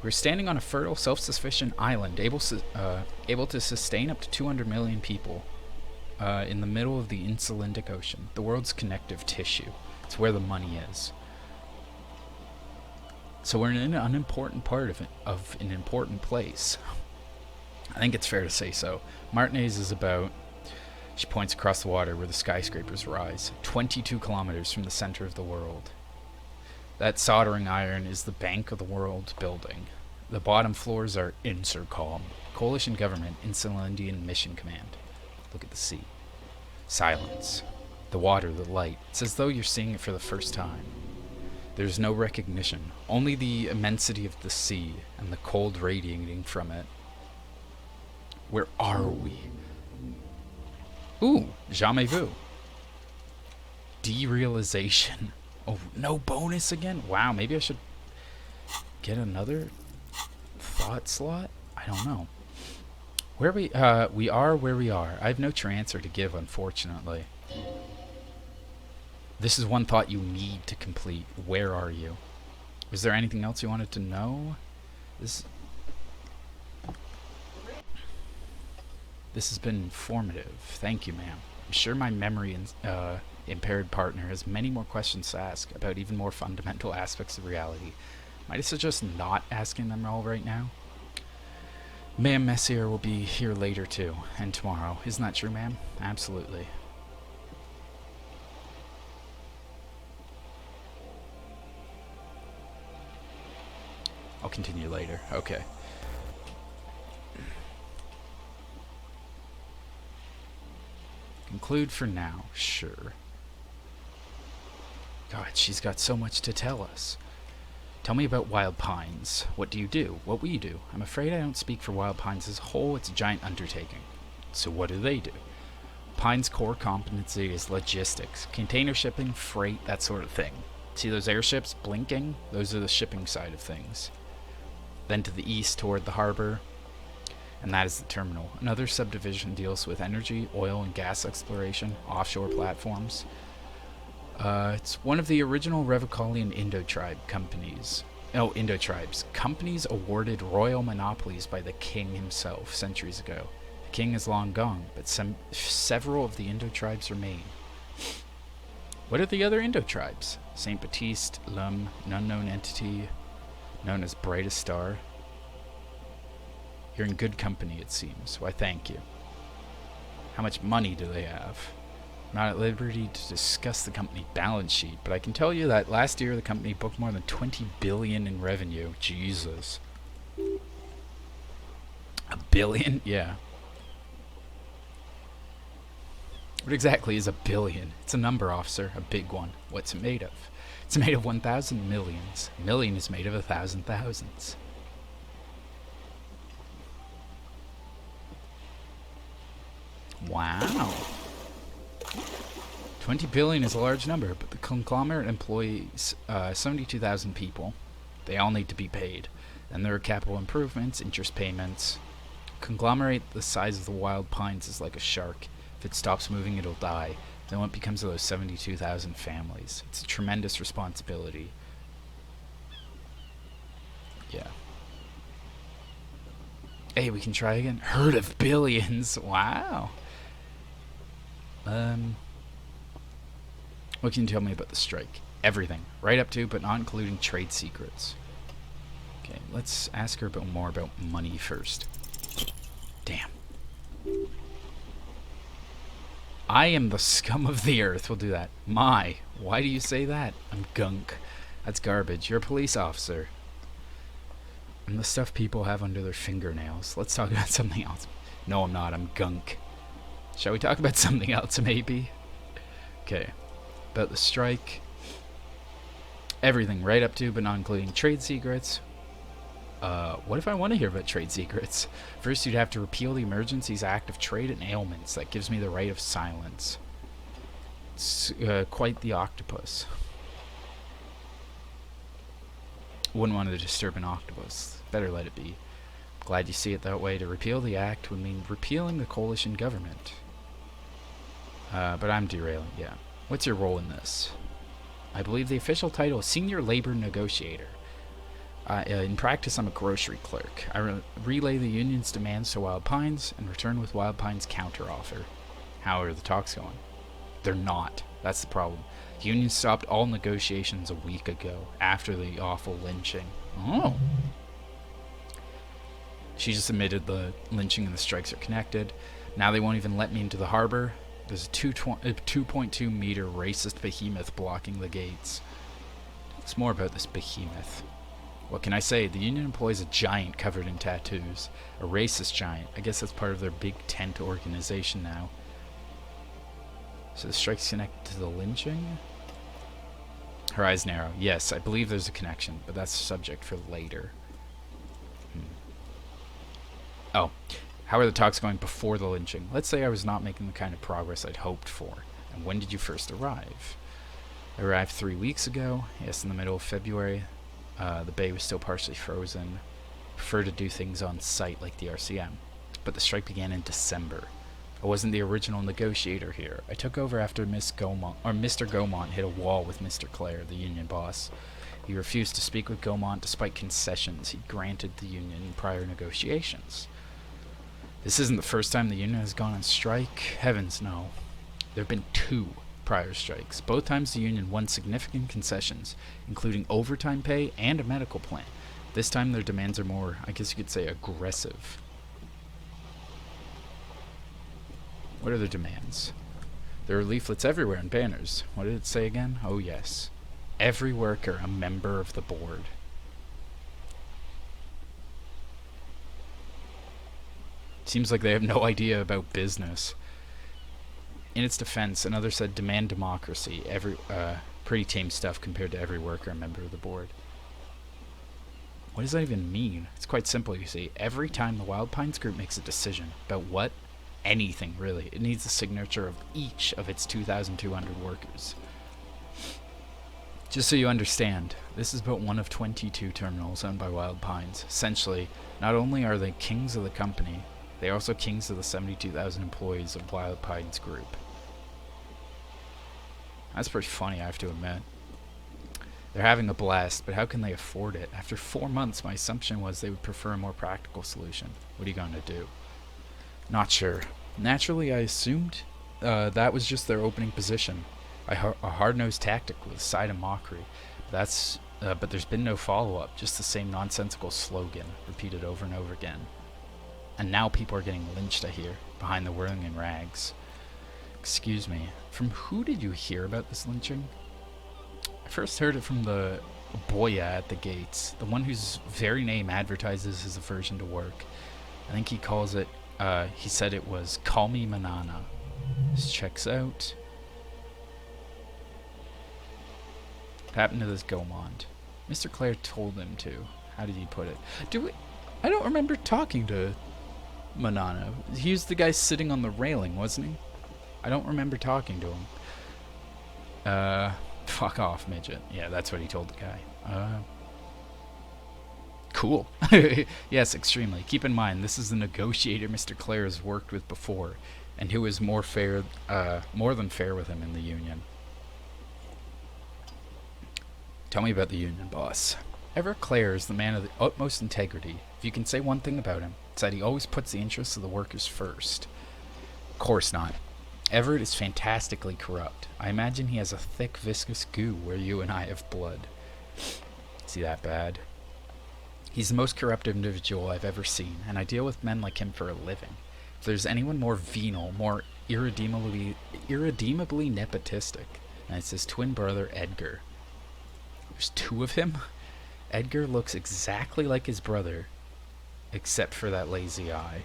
We're standing on a fertile, self-sufficient island, able to sustain up to 200 million people, in the middle of the Insulindic Ocean, the world's connective tissue. It's where the money is. So we're in an unimportant part of an important place. I think it's fair to say so. Martinez is about... She points across the water where the skyscrapers rise, 22 kilometers from the center of the world. That soldering iron is the Bank of the World building. The bottom floors are Insercom, coalition government, Insulindian Mission Command. Look at the sea. Silence. The water, the light. It's as though you're seeing it for the first time. There's no recognition, only the immensity of the sea and the cold radiating from it. Where are we? Ooh, jamais vu. Derealization. Oh, no bonus again? Wow, maybe I should get another thought slot? I don't know. We are where we are. I have no true answer to give, unfortunately. This is one thought you need to complete. Where are you? Was there anything else you wanted to know? This has been informative. Thank you, ma'am. I'm sure my memory impaired partner has many more questions to ask about even more fundamental aspects of reality. Might I suggest not asking them all right now? Ma'am Messier will be here later too, and tomorrow. Isn't that true, ma'am? Absolutely. I'll continue later. Okay. Conclude for now. Sure. God, she's got so much to tell us. Tell me about Wild Pines. What do you do? What will you do? I'm afraid I don't speak for Wild Pines as a whole. It's a giant undertaking. So what do? Pine's core competency is logistics. Container shipping, freight, that sort of thing. See those airships blinking? Those are the shipping side of things. Then to the east toward the harbor, and that is the terminal. Another subdivision deals with energy, oil and gas exploration, offshore platforms. It's one of the original Revocalian Indo-Tribe companies. Oh, Indo-Tribes. Companies awarded royal monopolies by the king himself centuries ago. The king is long gone, but several of the Indo-Tribes remain. What are the other Indo-Tribes? Saint Baptiste, Lum, an unknown entity known as Brightest Star. You're in good company, it seems. Why, thank you. How much money do they have? I'm not at liberty to discuss the company balance sheet, but I can tell you that last year the company booked more than 20 billion in revenue. Jesus. A billion? Yeah. What exactly is a billion? It's a number, officer. A big one. What's it made of? It's made of 1,000 millions. A million is made of 1,000 thousands. Wow. 20 billion is a large number, but the conglomerate employs 72,000 people. They all need to be paid. Then there are capital improvements, interest payments. Conglomerate the size of the Wild Pines is like a shark. If it stops moving, it'll die. Then what becomes of those 72,000 families? It's a tremendous responsibility. Yeah. Hey, we can try again. Herd of billions. Wow. What can you tell me about the strike? Everything. Right up to, but not including trade secrets. Okay, let's ask her a bit more about money first. Damn. I am the scum of the earth. We'll do that. My. Why do you say that? I'm gunk. That's garbage. You're a police officer. I'm the stuff people have under their fingernails. Let's talk about something else. No, I'm not. I'm gunk. Shall we talk about something else, maybe? Okay. About the strike. Everything right up to, but not including trade secrets. What if I want to hear about trade secrets? First, you'd have to repeal the Emergencies Act of Trade and Ailments. That gives me the right of silence. It's quite the octopus. Wouldn't want to disturb an octopus. Better let it be. Glad you see it that way. To repeal the act would mean repealing the coalition government. But I'm derailing, yeah. What's your role in this? I believe the official title is Senior Labor Negotiator. In practice, I'm a grocery clerk. I relay the union's demands to Wild Pines and return with Wild Pines' counteroffer. How are the talks going? They're not. That's the problem. The union stopped all negotiations a week ago, after the awful lynching. Oh. She just admitted the lynching and the strikes are connected. Now they won't even let me into the harbor. There's a 2.2 meter racist behemoth blocking the gates. It's more about this behemoth. What can I say? The union employs a giant covered in tattoos. A racist giant. I guess that's part of their big tent organization now. So the strike's connected to the lynching? Her eyes narrow. Yes, I believe there's a connection, but that's a subject for later. Oh, how are the talks going before the lynching? Let's say I was not making the kind of progress I'd hoped for. And when did you first arrive? I arrived 3 weeks ago. Yes, in the middle of February. The bay was still partially frozen. Prefer to do things on site like the RCM. But the strike began in December. I wasn't the original negotiator here. I took over after Mr. Gaumont hit a wall with Mr. Clare, the union boss. He refused to speak with Gaumont despite concessions he granted the union in prior negotiations. This isn't the first time the union has gone on strike. Heavens, no. There have been 2 prior strikes. Both times the union won significant concessions, including overtime pay and a medical plan. This time their demands are more, I guess you could say, aggressive. What are their demands? There are leaflets everywhere and banners. What did it say again? Oh yes. Every worker a member of the board. Seems like they have no idea about business. In its defense, another said demand democracy. Pretty tame stuff compared to every worker a member of the board. What does that even mean? It's quite simple, you see. Every time the Wild Pines group makes a decision about what? Anything, really. It needs the signature of each of its 2,200 workers. Just so you understand, this is but one of 22 terminals owned by Wild Pines. Essentially, not only are they kings of the company, they are also kings of the 72,000 employees of Wild Pines Group. That's pretty funny, I have to admit. They're having a blast, but how can they afford it? After 4 months, my assumption was they would prefer a more practical solution. What are you going to do? Not sure. Naturally, I assumed that was just their opening position. A hard-nosed tactic with a side of mockery. But there's been no follow-up, just the same nonsensical slogan, repeated over and over again. And now people are getting lynched, I hear, behind the whirling in rags. Excuse me, from who did you hear about this lynching? I first heard it from the boya at the gates, the one whose very name advertises his aversion to work. I think he calls it, he said it was, "Call me Manana." This checks out. What happened to this Gaumont? Mr. Clare told him to. How did he put it? I don't remember talking to Manana. He was the guy sitting on the railing, wasn't he? I don't remember talking to him. Fuck off, midget. Yeah, that's what he told the guy. Cool. Yes, extremely. Keep in mind, this is the negotiator Mr. Clare has worked with before, and who is more than fair with him in the union. Tell me about the union, boss. Everett Clare is the man of the utmost integrity. If you can say one thing about him, it's that he always puts the interests of the workers first. Of course not. Everett is fantastically corrupt. I imagine he has a thick, viscous goo where you and I have blood. Is he that bad? He's the most corrupt individual I've ever seen, and I deal with men like him for a living. If there's anyone more venal, more irredeemably nepotistic, then it's his twin brother, Edgar. There's two of him? Edgar looks exactly like his brother, except for that lazy eye.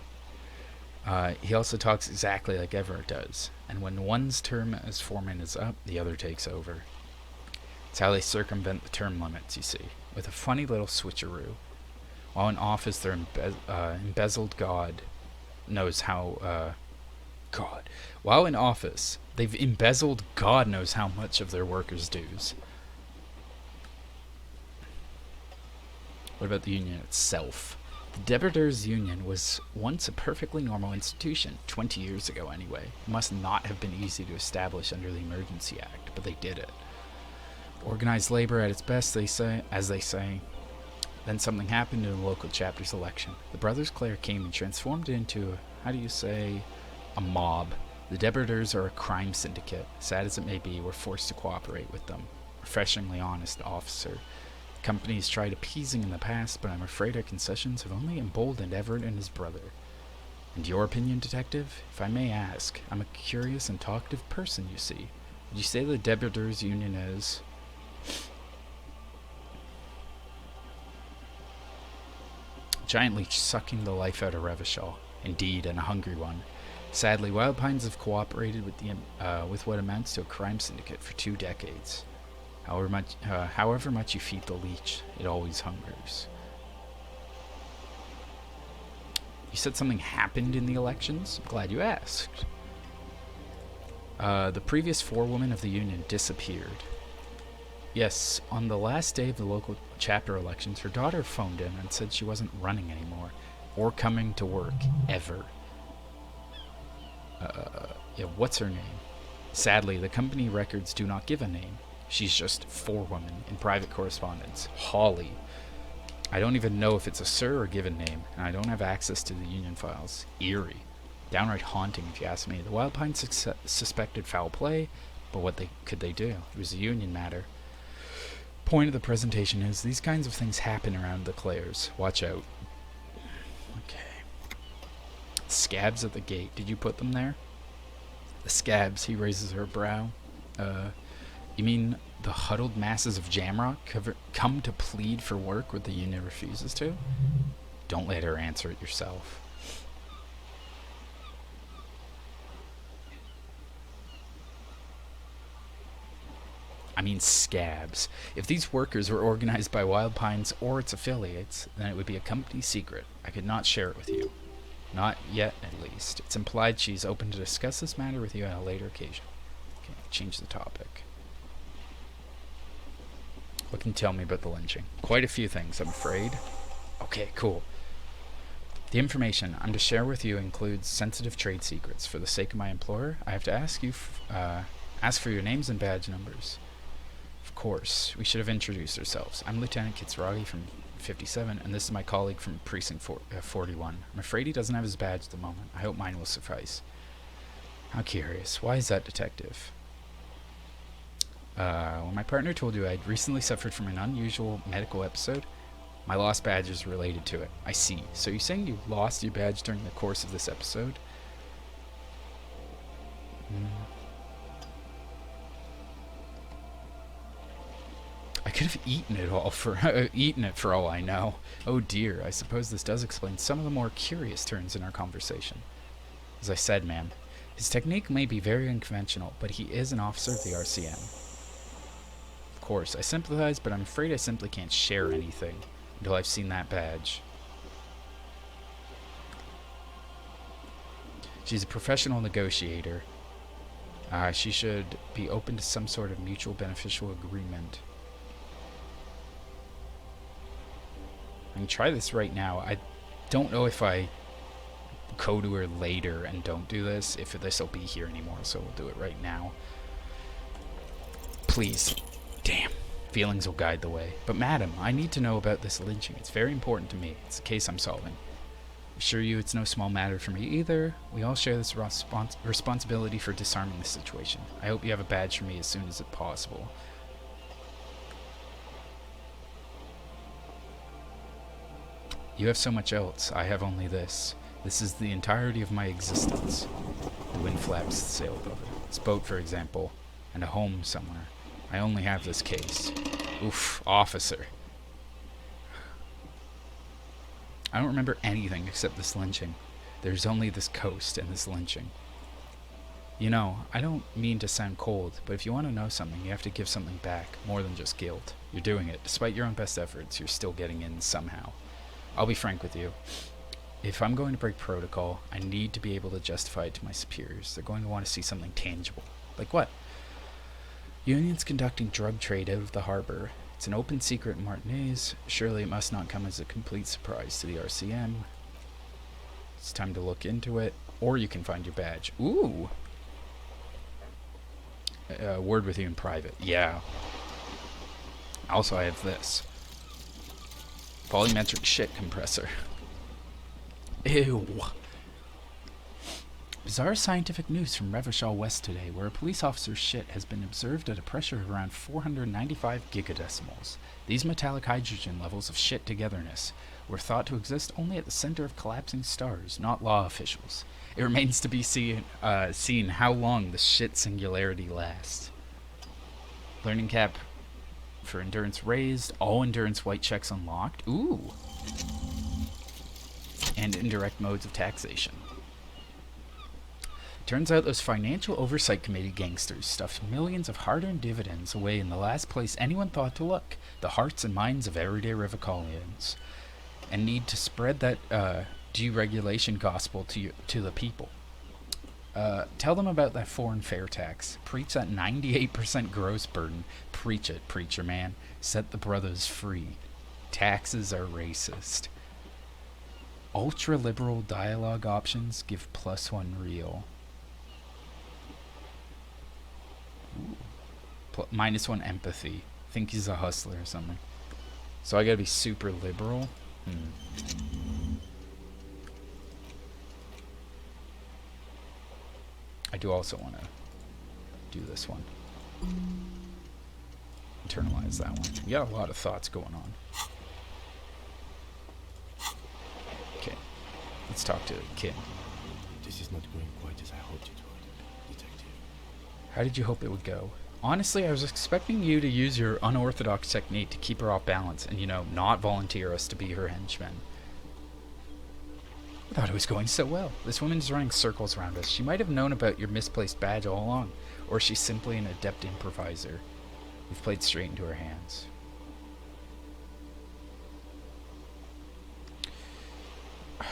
He also talks exactly like Everett does, and when one's term as foreman is up, the other takes over. It's how they circumvent the term limits, you see, with a funny little switcheroo. While in office, their embezzled God knows how... While in office, they've embezzled God knows how much of their workers' dues. What about the union itself? The Debitors' Union was once a perfectly normal institution, 20 years ago anyway. It must not have been easy to establish under the Emergency Act, but they did it. Organized labor at its best, as they say. Then something happened in the local chapter's election. The Brothers Clare came and transformed it into, a mob. The Debitors are a crime syndicate. Sad as it may be, we're forced to cooperate with them. Refreshingly honest officer. Companies tried appeasing in the past, but I'm afraid our concessions have only emboldened Everett and his brother. And your opinion, detective? If I may ask, I'm a curious and talkative person, you see. Would you say the Debitors' Union is... giant leech sucking the life out of Revachol. Indeed, and a hungry one. Sadly, Wild Pines have cooperated with what amounts to a crime syndicate for 2 decades. However much you feed the leech, it always hungers. You said something happened in the elections? I'm glad you asked. The previous forewoman of the union disappeared. Yes, on the last day of the local chapter elections, her daughter phoned in and said she wasn't running anymore, or coming to work, ever. What's her name? Sadly, the company records do not give a name. She's just forewoman in private correspondence. Holly. I don't even know if it's a sir or given name, and I don't have access to the union files. Eerie. Downright haunting, if you ask me. The Wild Pines suspected foul play, But what could they do? It was a union matter. Point of the presentation is these kinds of things happen around the Claires. Watch out. Okay. Scabs at the gate. Did you put them there? The scabs, he raises her brow. You mean the huddled masses of Jamrock come to plead for work where the union refuses to? Don't let her answer it yourself. I mean scabs. If these workers were organized by Wild Pines or its affiliates, then it would be a company secret. I could not share it with you. Not yet, at least. It's implied she's open to discuss this matter with you on a later occasion. Okay, change the topic. What can you tell me about the lynching? Quite a few things, I'm afraid. Okay, cool. The information I'm to share with you includes sensitive trade secrets. For the sake of my employer, I have to ask you, ask for your names and badge numbers. Of course, we should have introduced ourselves. I'm Lieutenant Kitsuragi from 57, and this is my colleague from Precinct 41. I'm afraid he doesn't have his badge at the moment. I hope mine will suffice. How curious. Why is that, Detective? When my partner told you I'd recently suffered from an unusual medical episode, my lost badge is related to it. I see. So you're saying you lost your badge during the course of this episode? I could have eaten it for all I know. Oh dear, I suppose this does explain some of the more curious turns in our conversation. As I said, ma'am, his technique may be very unconventional, but he is an officer of the RCM. Of course, I sympathize, but I'm afraid I simply can't share anything until I've seen that badge. She's a professional negotiator. She should be open to some sort of mutual beneficial agreement. I can try this right now. I don't know if I go to her later and don't do this, if this will be here anymore, so we'll do it right now. Please. Damn. Feelings will guide the way. But madam, I need to know about this lynching. It's very important to me. It's a case I'm solving. I assure you it's no small matter for me either. We all share this responsibility for disarming the situation. I hope you have a badge for me as soon as it's possible. You have so much else. I have only this. This is the entirety of my existence. The wind flaps sailed over. This boat, for example, and a home somewhere. I only have this case. Oof, officer. I don't remember anything except this lynching. There's only this coast and this lynching. You know, I don't mean to sound cold, but if you want to know something, you have to give something back, more than just guilt. You're doing it. Despite your own best efforts, you're still getting in somehow. I'll be frank with you. If I'm going to break protocol, I need to be able to justify it to my superiors. They're going to want to see something tangible. Like what? Union's conducting drug trade out of the harbor. It's an open secret in Martinez. Surely it must not come as a complete surprise to the RCM. It's time to look into it. Or you can find your badge. Ooh! Word with you in private. Yeah. Also, I have this. Volumetric shit compressor. Ew. Bizarre scientific news from Revachol West today, where a police officer's shit has been observed at a pressure of around 495 gigadecimals. These metallic hydrogen levels of shit togetherness were thought to exist only at the center of collapsing stars, not law officials. It remains to be seen how long the shit singularity lasts. Learning cap for endurance raised, all endurance white checks unlocked. Ooh. And indirect modes of taxation. Turns out those financial oversight committee gangsters stuffed millions of hard-earned dividends away in the last place anyone thought to look, the hearts and minds of everyday Revacholians, and need to spread that deregulation gospel to the people. Tell them about that foreign fare tax. Preach that 98% gross burden. Preach it, preacher man. Set the brothers free. Taxes are racist. Ultra-liberal dialogue options give +1 real. -1 empathy. Think he's a hustler or something. So I gotta be super liberal? I do also want to do this one. Internalize that one. We got a lot of thoughts going on. Okay, let's talk to Kim. This is not going quite as I hoped it would, Detective. How did you hope it would go? Honestly, I was expecting you to use your unorthodox technique to keep her off balance and, you know, not volunteer us to be her henchmen. I thought it was going so well. This woman's running circles around us. She might have known about your misplaced badge all along, or she's simply an adept improviser. We've played straight into her hands.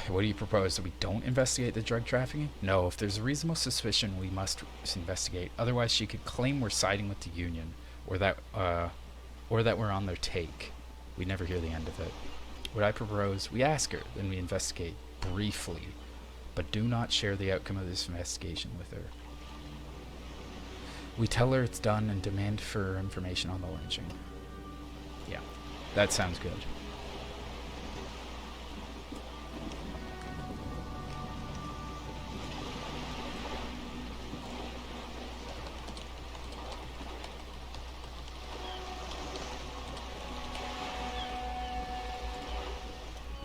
What do you propose? That we don't investigate the drug trafficking? No, if there's a reasonable suspicion, we must investigate. Otherwise, she could claim we're siding with the Union, or that we're on their take. We never hear the end of it. What I propose, we ask her, then we investigate briefly, but do not share the outcome of this investigation with her. We tell her it's done and demand for information on the lynching. Yeah, that sounds good.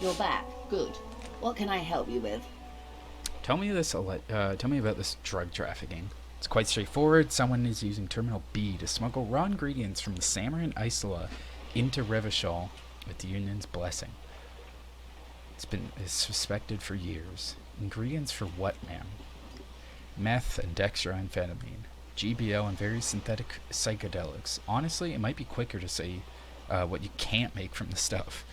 You're back. Good. What can I help you with? Tell me about this drug trafficking. It's quite straightforward. Someone is using Terminal B to smuggle raw ingredients from the Samarin Isola into Revachol with the Union's blessing. It's suspected for years. Ingredients for what, ma'am? Meth and dextroamphetamine, GBL, and various synthetic psychedelics. Honestly, it might be quicker to say what you can't make from the stuff.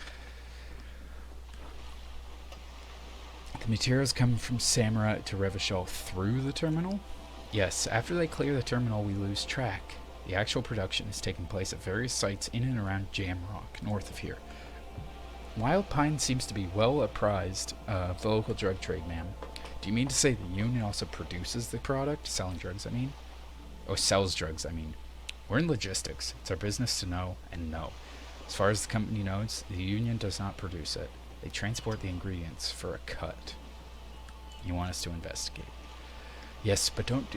The materials come from Samara to Revachol through the terminal? Yes, after they clear the terminal, we lose track. The actual production is taking place at various sites in and around Jamrock, north of here. Wild Pine seems to be well apprised of the local drug trade, ma'am. Do you mean to say the Union also produces the product? Selling drugs, I mean? Oh, sells drugs, I mean. We're in logistics. It's our business to know and know. As far as the company knows, the Union does not produce it. They transport the ingredients for a cut. You want us to investigate? Yes, but don't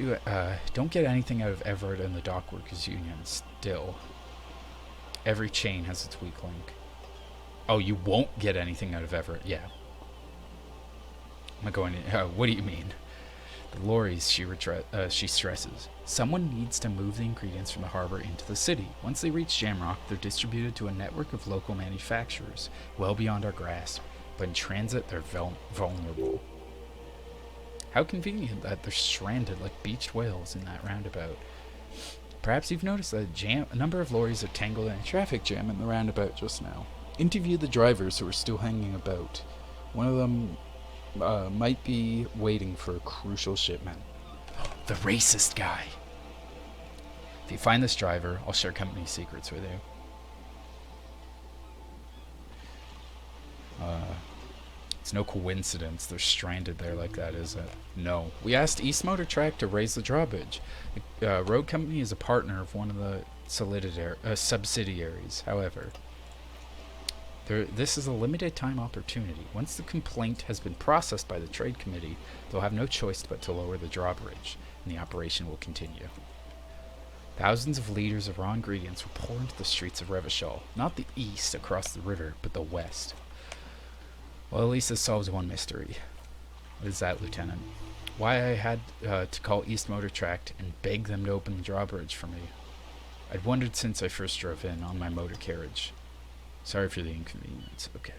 get anything out of Everett and the Dockworkers Union. Still, every chain has its weak link. Oh, you won't get anything out of Everett? Yeah. Am I going to? What do you mean? The lorries, she stresses. Someone needs to move the ingredients from the harbor into the city. Once they reach Jamrock, they're distributed to a network of local manufacturers, well beyond our grasp. But in transit, they're vulnerable. How convenient that they're stranded like beached whales in that roundabout. Perhaps you've noticed that a number of lorries are tangled in a traffic jam in the roundabout just now. Interview the drivers who are still hanging about. One of them might be waiting for a crucial shipment. The racist guy. If you find this driver, I'll share company secrets with you. It's no coincidence they're stranded there like that, is it? No. We asked East Motor Track to raise the drawbridge. The road company is a partner of one of the subsidiaries. However, this is a limited time opportunity. Once the complaint has been processed by the trade committee, they'll have no choice but to lower the drawbridge, and the operation will continue. Thousands of liters of raw ingredients will pour into the streets of Revachol, not the east across the river, but the west. Well, at least this solves one mystery. What is that, Lieutenant? Why I had to call East Motor Tract and beg them to open the drawbridge for me. I'd wondered since I first drove in on my motor carriage. Sorry for the inconvenience. Okay.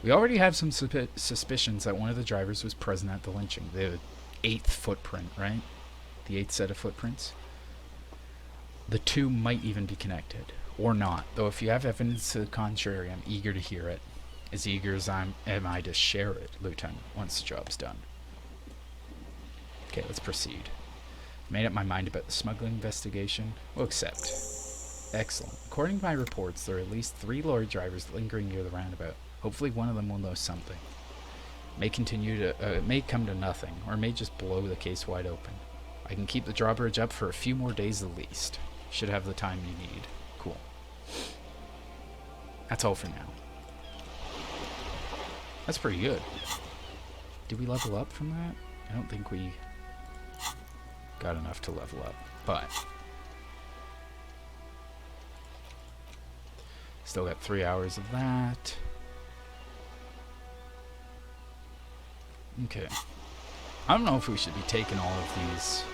We already have some suspicions that one of the drivers was present at the lynching. The 8th footprint, right? The 8th set of footprints. The two might even be connected. Or not. Though if you have evidence to the contrary, I'm eager to hear it. As eager as am I to share it, Lieutenant, once the job's done. Okay, let's proceed. Made up my mind about the smuggling investigation. We'll accept. Excellent. According to my reports, there are at least 3 lorry drivers lingering near the roundabout. Hopefully one of them will know something. It may come to nothing, or it may just blow the case wide open. I can keep the drawbridge up for a few more days at least. Should have the time you need. Cool. That's all for now. That's pretty good. Did we level up from that? I don't think we got enough to level up, but still got 3 hours of that. Okay. I don't know if we should be taking all of these.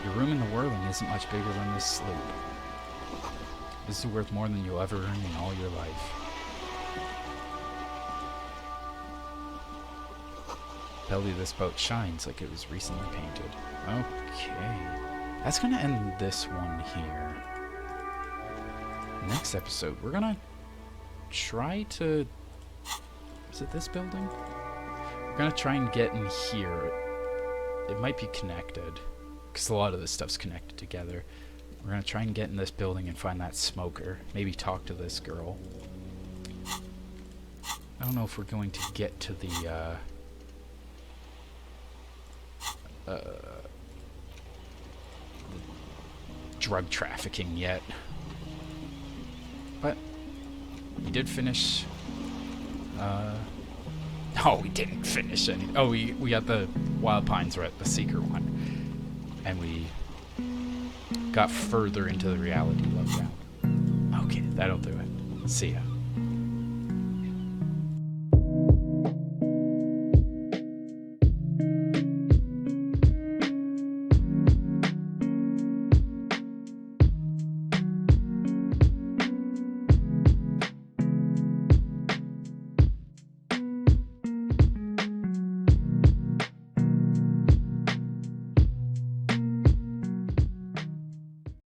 Your room in the whirling isn't much bigger than this sloop. This is worth more than you'll ever earn in all your life. Tell you this boat shines like it was recently painted. Okay. That's gonna end this one here. Next episode, we're gonna try to... Is it this building? We're gonna try and get in here. It might be connected, because a lot of this stuff's connected together. We're gonna try and get in this building and find that smoker. Maybe talk to this girl. I don't know if we're going to get to the drug trafficking yet. But we did finish. No, we didn't finish any. Oh, we got the Wild Pines right, the Seeker one, and we got further into the reality lowdown. Okay, that'll do it. See ya.